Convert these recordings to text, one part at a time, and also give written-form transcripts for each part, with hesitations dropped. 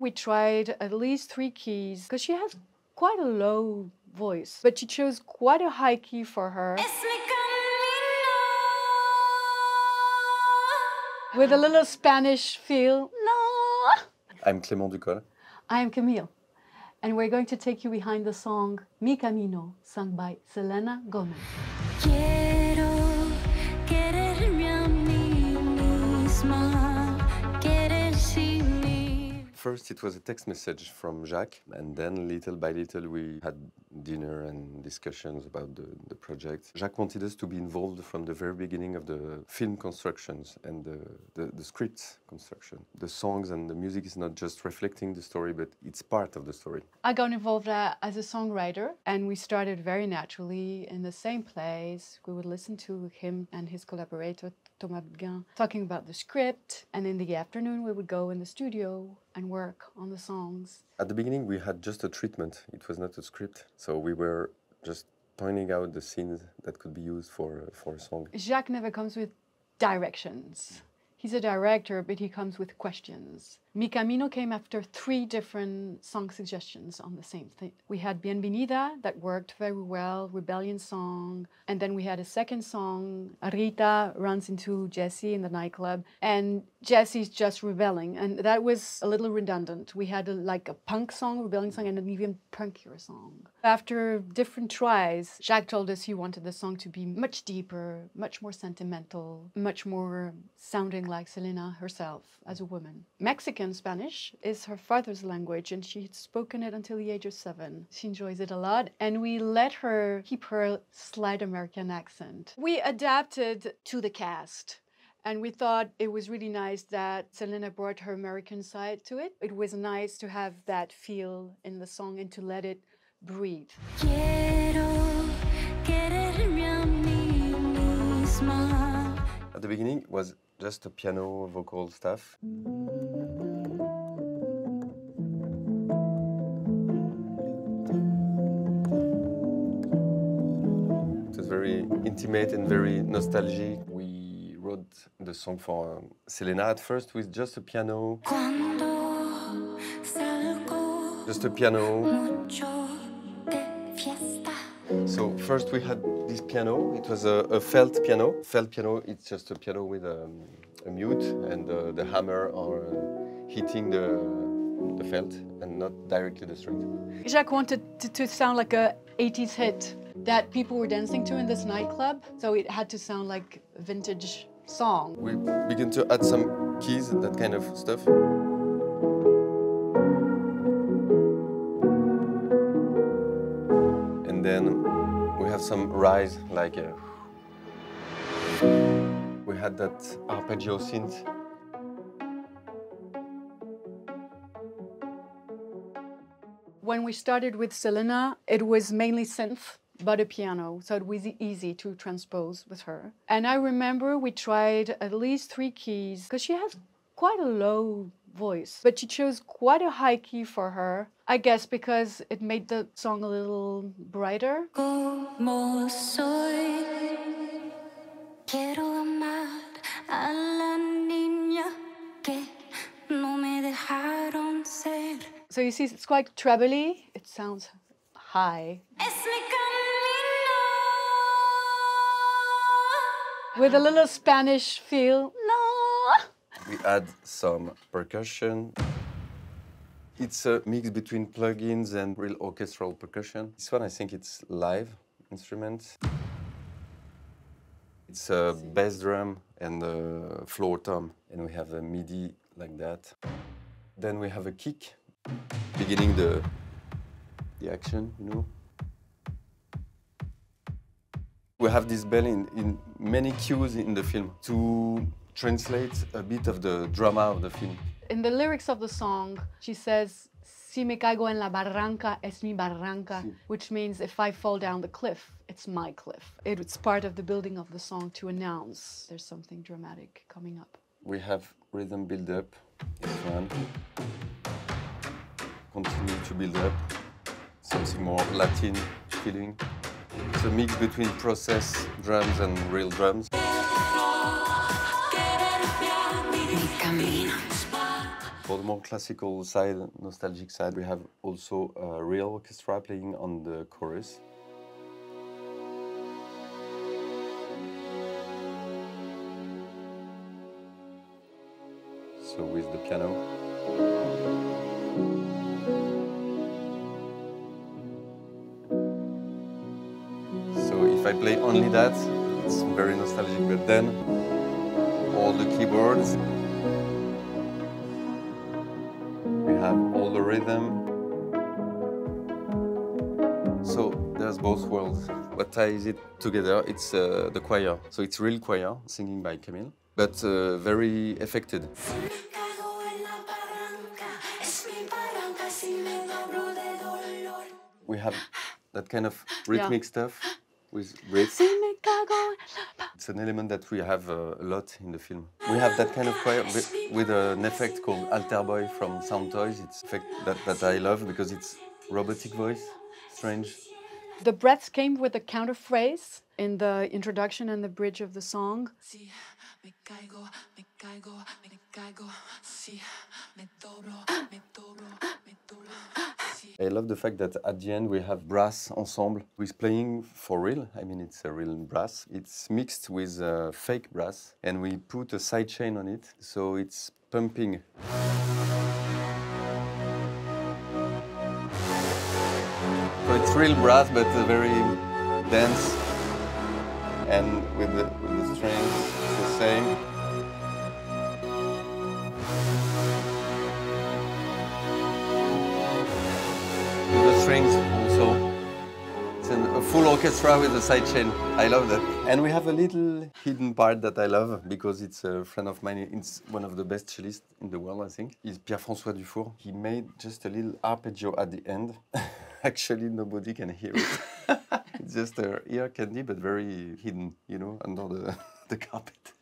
We tried at least 3 keys because she has quite a low voice, but she chose quite a high key for her. With a little Spanish feel. No. I'm Clément Ducol. I am Camille. And we're going to take you behind the song Mi Camino, sung by Selena Gomez. First, it was a text message from Jacques, and then little by little we had dinner and discussions about the project. Jacques wanted us to be involved from the very beginning of the film constructions and the script construction. The songs and the music is not just reflecting the story, but it's part of the story. I got involved as a songwriter, and we started very naturally in the same place. We would listen to him and his collaborator, Thomas Guin, talking about the script, and in the afternoon we would go in the studio and work on the songs. At the beginning we had just a treatment, it was not a script, so we were just pointing out the scenes that could be used for a song. Jacques never comes with directions. He's a director, but he comes with questions. Mi Camino came after 3 different song suggestions on the same thing. We had Bienvenida, that worked very well, rebellion song. And then we had a second song, Rita runs into Jesse in the nightclub, and Jesse's just rebelling. And that was a little redundant. We had like a punk song, rebellion song, and an even punkier song. After different tries, Jacques told us he wanted the song to be much deeper, much more sentimental, much more sounding like Selena herself as a woman. Mexican Spanish is her father's language, and she had spoken it until the age of 7. She enjoys it a lot, and we let her keep her slight American accent. We adapted to the cast, and we thought it was really nice that Selena brought her American side to it. It was nice to have that feel in the song and to let it breathe. At the beginning it was just a piano vocal stuff. It was very intimate and very nostalgic. We wrote the song for Selena at first with just a piano. Just a piano. So first we had this piano. It was a felt piano. Felt piano, it's just a piano with a mute, and the hammer are hitting the felt and not directly the string. Jacques wanted to sound like a 80s hit that people were dancing to in this nightclub, so it had to sound like a vintage song. We began to add some keys and that kind of stuff. And then we have some rise, like we had that arpeggio synth. When we started with Selena, it was mainly synth, but a piano, so it was easy to transpose with her. And I remember we tried at least 3 keys, because she has quite a low voice, but she chose quite a high key for her, I guess because it made the song a little brighter. Como soy, quiero amar a la niña que no me dejaron ser. So you see, it's quite trebly. It sounds high. With a little Spanish feel. No. We add some percussion. It's a mix between plugins and real orchestral percussion. This one, I think it's live instruments. It's a bass drum and a floor tom, and we have a MIDI like that. Then we have a kick, beginning the action, you know. We have this bell in many cues in the film to translate a bit of the drama of the film. In the lyrics of the song, she says, "Si me caigo en la barranca, es mi barranca," which means if I fall down the cliff, it's my cliff. It's part of the building of the song to announce there's something dramatic coming up. We have rhythm build up, this one. Continue to build up, something more Latin feeling. It's a mix between process drums and real drums. For the more classical side, nostalgic side, we have also a real orchestra playing on the chorus. So with the piano. So if I play only that, it's very nostalgic, but then all the keyboards, we have all the rhythm. So there's both worlds. What ties it together, it's the choir. So it's real choir, singing by Camille, but very affected. We have that kind of rhythmic stuff with breath. It's an element that we have a lot in the film. We have that kind of choir with an effect called Alter Boy from Sound Toys. It's an effect that I love because it's robotic voice, strange. The breaths came with a counter phrase in the introduction and the bridge of the song. I love the fact that at the end we have brass ensemble who is playing for real. I mean, it's a real brass. It's mixed with fake brass, and we put a sidechain on it, so it's pumping. So it's real brass, but very dense, and with the strings, it's the same. Strings also. It's a full orchestra with a sidechain. I love that. And we have a little hidden part that I love because it's a friend of mine. It's one of the best cellists in the world, I think. He's Pierre-François Dufour. He made just a little arpeggio at the end. Actually, nobody can hear it. It's just ear candy, but very hidden, you know, under the carpet.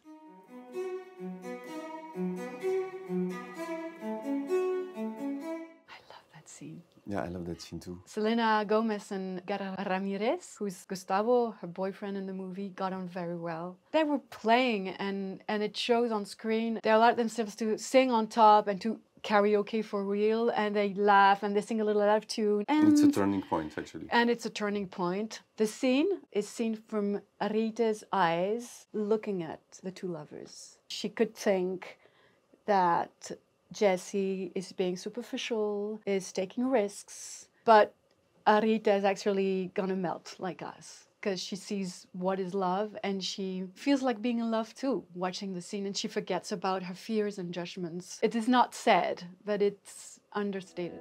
Scene. Yeah, I love that scene too. Selena Gomez and Gara Ramirez, who's Gustavo, her boyfriend in the movie, got on very well. They were playing and it shows on screen. They allowed themselves to sing on top and to karaoke for real, and they laugh and they sing a little out of tune. And it's a turning point, actually. And it's a turning point. The scene is seen from Rita's eyes looking at the two lovers. She could think that Jesse is being superficial, is taking risks, but Rita is actually gonna melt like us because she sees what is love and she feels like being in love too, watching the scene, and she forgets about her fears and judgments. It is not said, but it's understated.